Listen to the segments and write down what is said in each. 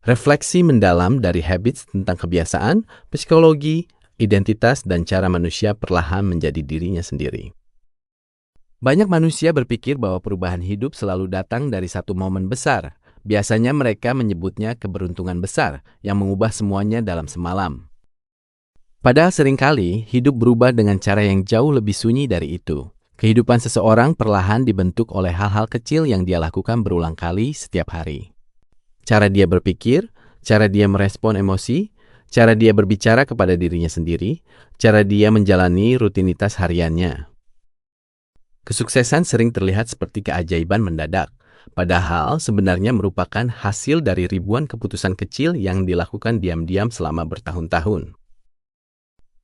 Refleksi mendalam dari habits tentang kebiasaan, psikologi, identitas, dan cara manusia perlahan menjadi dirinya sendiri. Banyak manusia berpikir bahwa perubahan hidup selalu datang dari satu momen besar. Biasanya mereka menyebutnya keberuntungan besar yang mengubah semuanya dalam semalam. Padahal seringkali hidup berubah dengan cara yang jauh lebih sunyi dari itu. Kehidupan seseorang perlahan dibentuk oleh hal-hal kecil yang dia lakukan berulang kali setiap hari. Cara dia berpikir, cara dia merespon emosi, cara dia berbicara kepada dirinya sendiri, cara dia menjalani rutinitas hariannya. Kesuksesan sering terlihat seperti keajaiban mendadak, padahal sebenarnya merupakan hasil dari ribuan keputusan kecil yang dilakukan diam-diam selama bertahun-tahun.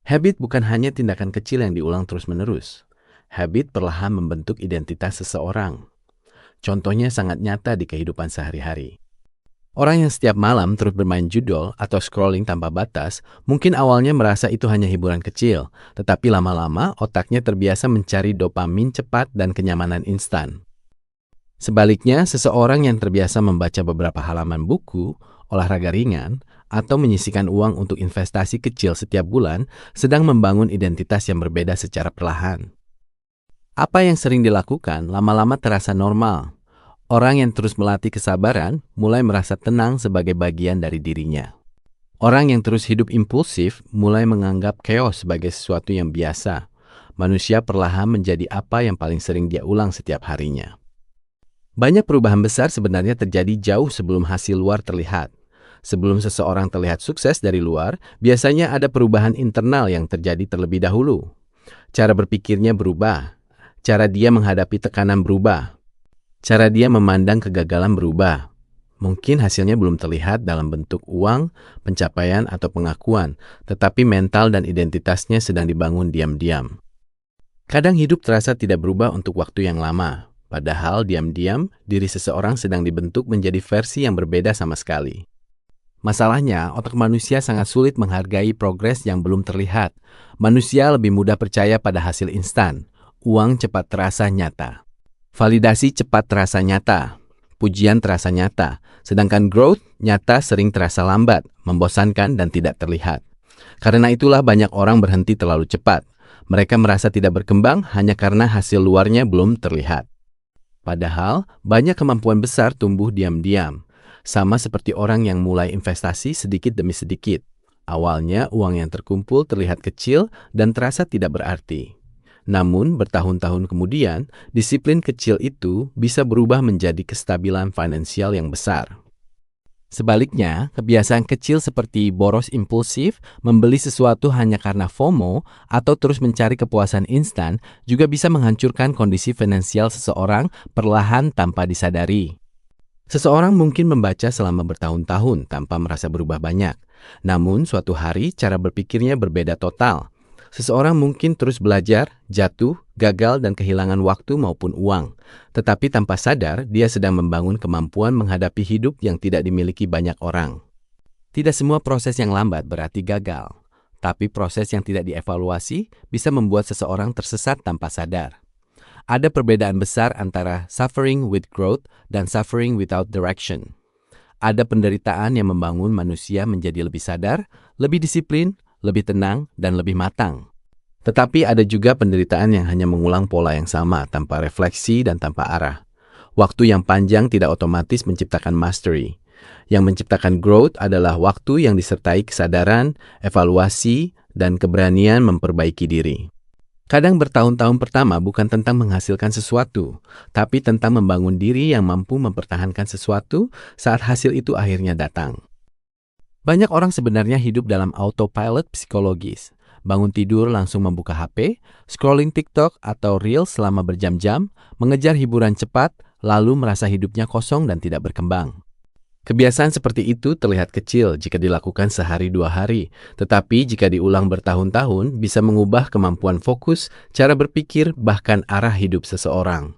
Habit bukan hanya tindakan kecil yang diulang terus-menerus. Habit perlahan membentuk identitas seseorang. Contohnya sangat nyata di kehidupan sehari-hari. Orang yang setiap malam terus bermain judol atau scrolling tanpa batas, mungkin awalnya merasa itu hanya hiburan kecil, tetapi lama-lama otaknya terbiasa mencari dopamin cepat dan kenyamanan instan. Sebaliknya, seseorang yang terbiasa membaca beberapa halaman buku, olahraga ringan, atau menyisihkan uang untuk investasi kecil setiap bulan, sedang membangun identitas yang berbeda secara perlahan. Apa yang sering dilakukan lama-lama terasa normal. Orang yang terus melatih kesabaran mulai merasa tenang sebagai bagian dari dirinya. Orang yang terus hidup impulsif mulai menganggap chaos sebagai sesuatu yang biasa. Manusia perlahan menjadi apa yang paling sering dia ulang setiap harinya. Banyak perubahan besar sebenarnya terjadi jauh sebelum hasil luar terlihat. Sebelum seseorang terlihat sukses dari luar, biasanya ada perubahan internal yang terjadi terlebih dahulu. Cara berpikirnya berubah. Cara dia menghadapi tekanan berubah. Cara dia memandang kegagalan berubah. Mungkin hasilnya belum terlihat dalam bentuk uang, pencapaian, atau pengakuan, tetapi mental dan identitasnya sedang dibangun diam-diam. Kadang hidup terasa tidak berubah untuk waktu yang lama, padahal diam-diam diri seseorang sedang dibentuk menjadi versi yang berbeda sama sekali. Masalahnya, otak manusia sangat sulit menghargai progres yang belum terlihat. Manusia lebih mudah percaya pada hasil instan. Uang cepat terasa nyata. Validasi cepat terasa nyata, pujian terasa nyata, sedangkan growth nyata sering terasa lambat, membosankan, dan tidak terlihat. Karena itulah banyak orang berhenti terlalu cepat. Mereka merasa tidak berkembang hanya karena hasil luarnya belum terlihat. Padahal, banyak kemampuan besar tumbuh diam-diam. Sama seperti orang yang mulai investasi sedikit demi sedikit. Awalnya, uang yang terkumpul terlihat kecil dan terasa tidak berarti. Namun, bertahun-tahun kemudian, disiplin kecil itu bisa berubah menjadi kestabilan finansial yang besar. Sebaliknya, kebiasaan kecil seperti boros impulsif, membeli sesuatu hanya karena FOMO, atau terus mencari kepuasan instan juga bisa menghancurkan kondisi finansial seseorang perlahan tanpa disadari. Seseorang mungkin membaca selama bertahun-tahun tanpa merasa berubah banyak. Namun, suatu hari cara berpikirnya berbeda total. Seseorang mungkin terus belajar, jatuh, gagal, dan kehilangan waktu maupun uang. Tetapi tanpa sadar, dia sedang membangun kemampuan menghadapi hidup yang tidak dimiliki banyak orang. Tidak semua proses yang lambat berarti gagal. Tapi proses yang tidak dievaluasi bisa membuat seseorang tersesat tanpa sadar. Ada perbedaan besar antara suffering with growth dan suffering without direction. Ada penderitaan yang membangun manusia menjadi lebih sadar, lebih disiplin, lebih tenang, dan lebih matang. Tetapi ada juga penderitaan yang hanya mengulang pola yang sama tanpa refleksi dan tanpa arah. Waktu yang panjang tidak otomatis menciptakan mastery. Yang menciptakan growth adalah waktu yang disertai kesadaran, evaluasi, dan keberanian memperbaiki diri. Kadang bertahun-tahun pertama bukan tentang menghasilkan sesuatu, tapi tentang membangun diri yang mampu mempertahankan sesuatu saat hasil itu akhirnya datang. Banyak orang sebenarnya hidup dalam autopilot psikologis. Bangun tidur langsung membuka HP, scrolling TikTok atau Reels selama berjam-jam, mengejar hiburan cepat, lalu merasa hidupnya kosong dan tidak berkembang. Kebiasaan seperti itu terlihat kecil jika dilakukan sehari dua hari, tetapi jika diulang bertahun-tahun bisa mengubah kemampuan fokus, cara berpikir, bahkan arah hidup seseorang.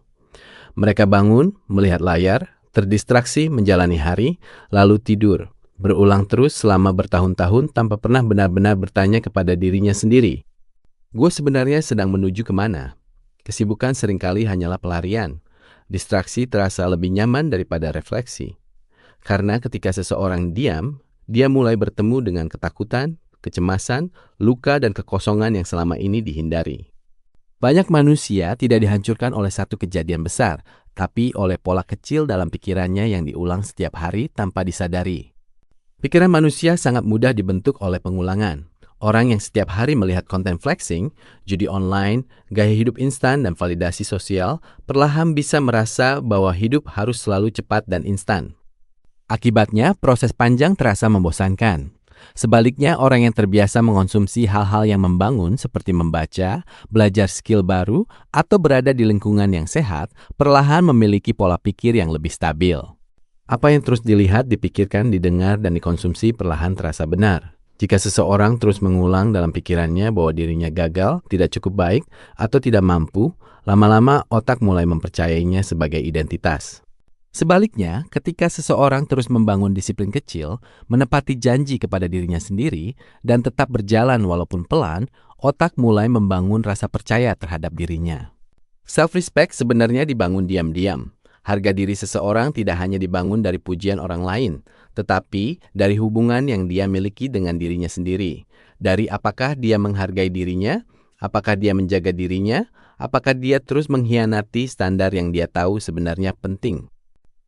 Mereka bangun, melihat layar, terdistraksi menjalani hari, lalu tidur. Berulang terus selama bertahun-tahun tanpa pernah benar-benar bertanya kepada dirinya sendiri. Gue sebenarnya sedang menuju kemana? Kesibukan seringkali hanyalah pelarian. Distraksi terasa lebih nyaman daripada refleksi. Karena ketika seseorang diam, dia mulai bertemu dengan ketakutan, kecemasan, luka, dan kekosongan yang selama ini dihindari. Banyak manusia tidak dihancurkan oleh satu kejadian besar, tapi oleh pola kecil dalam pikirannya yang diulang setiap hari tanpa disadari. Pikiran manusia sangat mudah dibentuk oleh pengulangan. Orang yang setiap hari melihat konten flexing, judi online, gaya hidup instan, dan validasi sosial, perlahan bisa merasa bahwa hidup harus selalu cepat dan instan. Akibatnya, proses panjang terasa membosankan. Sebaliknya, orang yang terbiasa mengonsumsi hal-hal yang membangun seperti membaca, belajar skill baru, atau berada di lingkungan yang sehat, perlahan memiliki pola pikir yang lebih stabil. Apa yang terus dilihat, dipikirkan, didengar, dan dikonsumsi perlahan terasa benar. Jika seseorang terus mengulang dalam pikirannya bahwa dirinya gagal, tidak cukup baik, atau tidak mampu, lama-lama otak mulai mempercayainya sebagai identitas. Sebaliknya, ketika seseorang terus membangun disiplin kecil, menepati janji kepada dirinya sendiri, dan tetap berjalan walaupun pelan, otak mulai membangun rasa percaya terhadap dirinya. Self-respect sebenarnya dibangun diam-diam. Harga diri seseorang tidak hanya dibangun dari pujian orang lain, tetapi dari hubungan yang dia miliki dengan dirinya sendiri. Dari apakah dia menghargai dirinya, apakah dia menjaga dirinya, apakah dia terus mengkhianati standar yang dia tahu sebenarnya penting.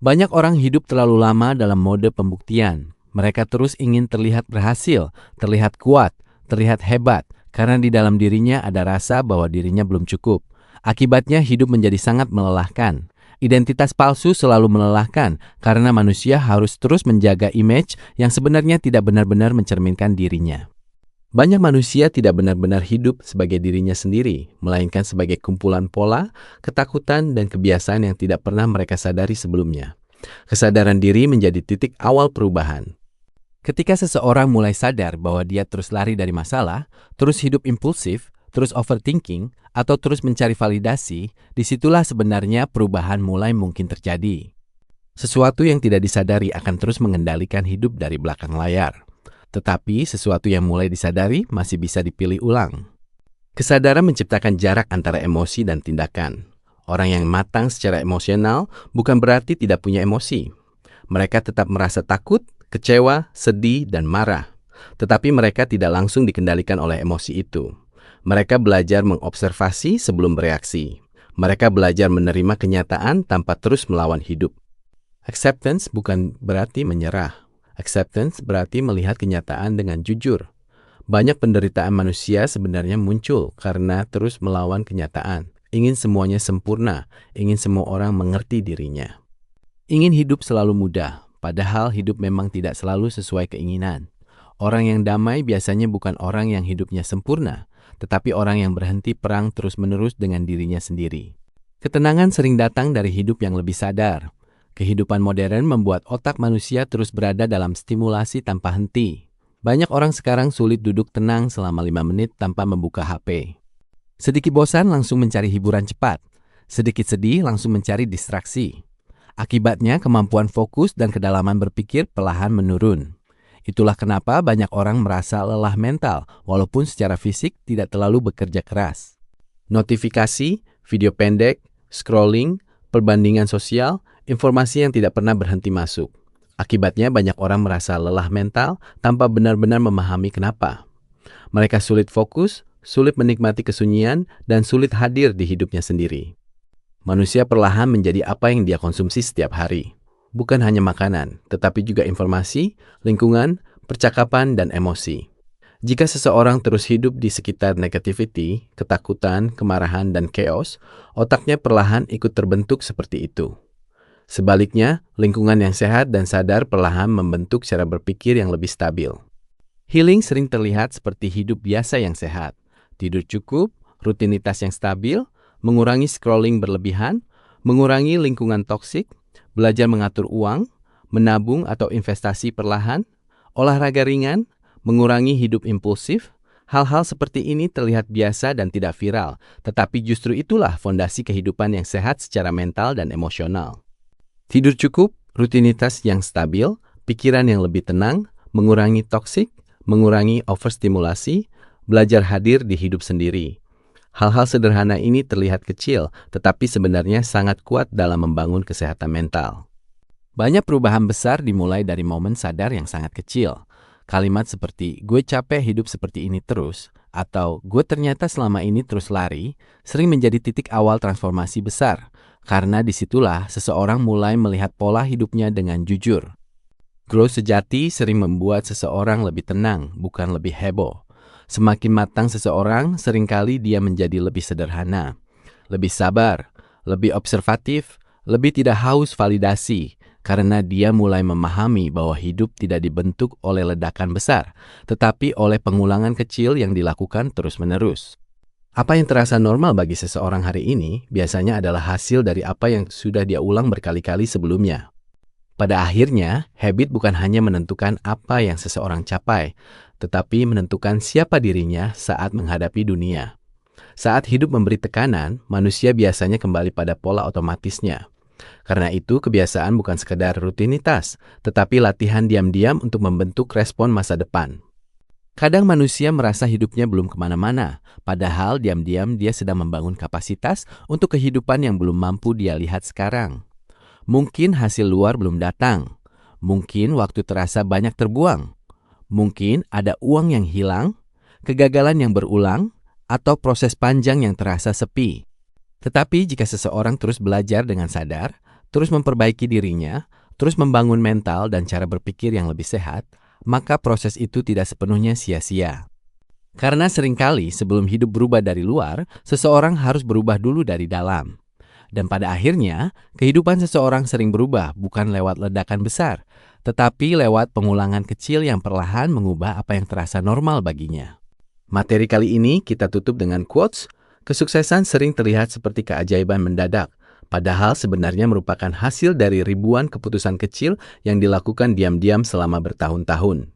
Banyak orang hidup terlalu lama dalam mode pembuktian. Mereka terus ingin terlihat berhasil, terlihat kuat, terlihat hebat, karena di dalam dirinya ada rasa bahwa dirinya belum cukup. Akibatnya hidup menjadi sangat melelahkan. Identitas palsu selalu melelahkan karena manusia harus terus menjaga image yang sebenarnya tidak benar-benar mencerminkan dirinya. Banyak manusia tidak benar-benar hidup sebagai dirinya sendiri, melainkan sebagai kumpulan pola, ketakutan, dan kebiasaan yang tidak pernah mereka sadari sebelumnya. Kesadaran diri menjadi titik awal perubahan. Ketika seseorang mulai sadar bahwa dia terus lari dari masalah, terus hidup impulsif, terus overthinking, atau terus mencari validasi, disitulah sebenarnya perubahan mulai mungkin terjadi. Sesuatu yang tidak disadari akan terus mengendalikan hidup dari belakang layar. Tetapi sesuatu yang mulai disadari masih bisa dipilih ulang. Kesadaran menciptakan jarak antara emosi dan tindakan. Orang yang matang secara emosional bukan berarti tidak punya emosi. Mereka tetap merasa takut, kecewa, sedih, dan marah. Tetapi mereka tidak langsung dikendalikan oleh emosi itu. Mereka belajar mengobservasi sebelum bereaksi. Mereka belajar menerima kenyataan tanpa terus melawan hidup. Acceptance bukan berarti menyerah. Acceptance berarti melihat kenyataan dengan jujur. Banyak penderitaan manusia sebenarnya muncul karena terus melawan kenyataan. Ingin semuanya sempurna, ingin semua orang mengerti dirinya. Ingin hidup selalu mudah, padahal hidup memang tidak selalu sesuai keinginan. Orang yang damai biasanya bukan orang yang hidupnya sempurna, tetapi orang yang berhenti perang terus-menerus dengan dirinya sendiri. Ketenangan sering datang dari hidup yang lebih sadar. Kehidupan modern membuat otak manusia terus berada dalam stimulasi tanpa henti. Banyak orang sekarang sulit duduk tenang selama 5 menit tanpa membuka HP. Sedikit bosan langsung mencari hiburan cepat. Sedikit sedih langsung mencari distraksi. Akibatnya kemampuan fokus dan kedalaman berpikir perlahan menurun. Itulah kenapa banyak orang merasa lelah mental walaupun secara fisik tidak terlalu bekerja keras. Notifikasi, video pendek, scrolling, perbandingan sosial, informasi yang tidak pernah berhenti masuk. Akibatnya banyak orang merasa lelah mental tanpa benar-benar memahami kenapa. Mereka sulit fokus, sulit menikmati kesunyian, dan sulit hadir di hidupnya sendiri. Manusia perlahan menjadi apa yang dia konsumsi setiap hari. Bukan hanya makanan, tetapi juga informasi, lingkungan, percakapan, dan emosi. Jika seseorang terus hidup di sekitar negativity, ketakutan, kemarahan, dan chaos, otaknya perlahan ikut terbentuk seperti itu. Sebaliknya, lingkungan yang sehat dan sadar perlahan membentuk cara berpikir yang lebih stabil. Healing sering terlihat seperti hidup biasa yang sehat. Tidur cukup, rutinitas yang stabil, mengurangi scrolling berlebihan, mengurangi lingkungan toksik, belajar mengatur uang, menabung atau investasi perlahan, olahraga ringan, mengurangi hidup impulsif. Hal-hal seperti ini terlihat biasa dan tidak viral, tetapi justru itulah fondasi kehidupan yang sehat secara mental dan emosional. Tidur cukup, rutinitas yang stabil, pikiran yang lebih tenang, mengurangi toksik, mengurangi overstimulasi, belajar hadir di hidup sendiri. Hal-hal sederhana ini terlihat kecil, tetapi sebenarnya sangat kuat dalam membangun kesehatan mental. Banyak perubahan besar dimulai dari momen sadar yang sangat kecil. Kalimat seperti, gue capek hidup seperti ini terus, atau gue ternyata selama ini terus lari, sering menjadi titik awal transformasi besar. Karena disitulah seseorang mulai melihat pola hidupnya dengan jujur. Growth sejati sering membuat seseorang lebih tenang, bukan lebih heboh. Semakin matang seseorang, seringkali dia menjadi lebih sederhana, lebih sabar, lebih observatif, lebih tidak haus validasi, karena dia mulai memahami bahwa hidup tidak dibentuk oleh ledakan besar, tetapi oleh pengulangan kecil yang dilakukan terus-menerus. Apa yang terasa normal bagi seseorang hari ini biasanya adalah hasil dari apa yang sudah dia ulang berkali-kali sebelumnya. Pada akhirnya, habit bukan hanya menentukan apa yang seseorang capai, tetapi menentukan siapa dirinya saat menghadapi dunia. Saat hidup memberi tekanan, manusia biasanya kembali pada pola otomatisnya. Karena itu, kebiasaan bukan sekedar rutinitas, tetapi latihan diam-diam untuk membentuk respon masa depan. Kadang manusia merasa hidupnya belum kemana-mana, padahal diam-diam dia sedang membangun kapasitas untuk kehidupan yang belum mampu dia lihat sekarang. Mungkin hasil luar belum datang. Mungkin waktu terasa banyak terbuang. Mungkin ada uang yang hilang, kegagalan yang berulang, atau proses panjang yang terasa sepi. Tetapi jika seseorang terus belajar dengan sadar, terus memperbaiki dirinya, terus membangun mental dan cara berpikir yang lebih sehat, maka proses itu tidak sepenuhnya sia-sia. Karena seringkali sebelum hidup berubah dari luar, seseorang harus berubah dulu dari dalam. Dan pada akhirnya, kehidupan seseorang sering berubah bukan lewat ledakan besar, tetapi lewat pengulangan kecil yang perlahan mengubah apa yang terasa normal baginya. Materi kali ini kita tutup dengan quotes, kesuksesan sering terlihat seperti keajaiban mendadak, padahal sebenarnya merupakan hasil dari ribuan keputusan kecil yang dilakukan diam-diam selama bertahun-tahun.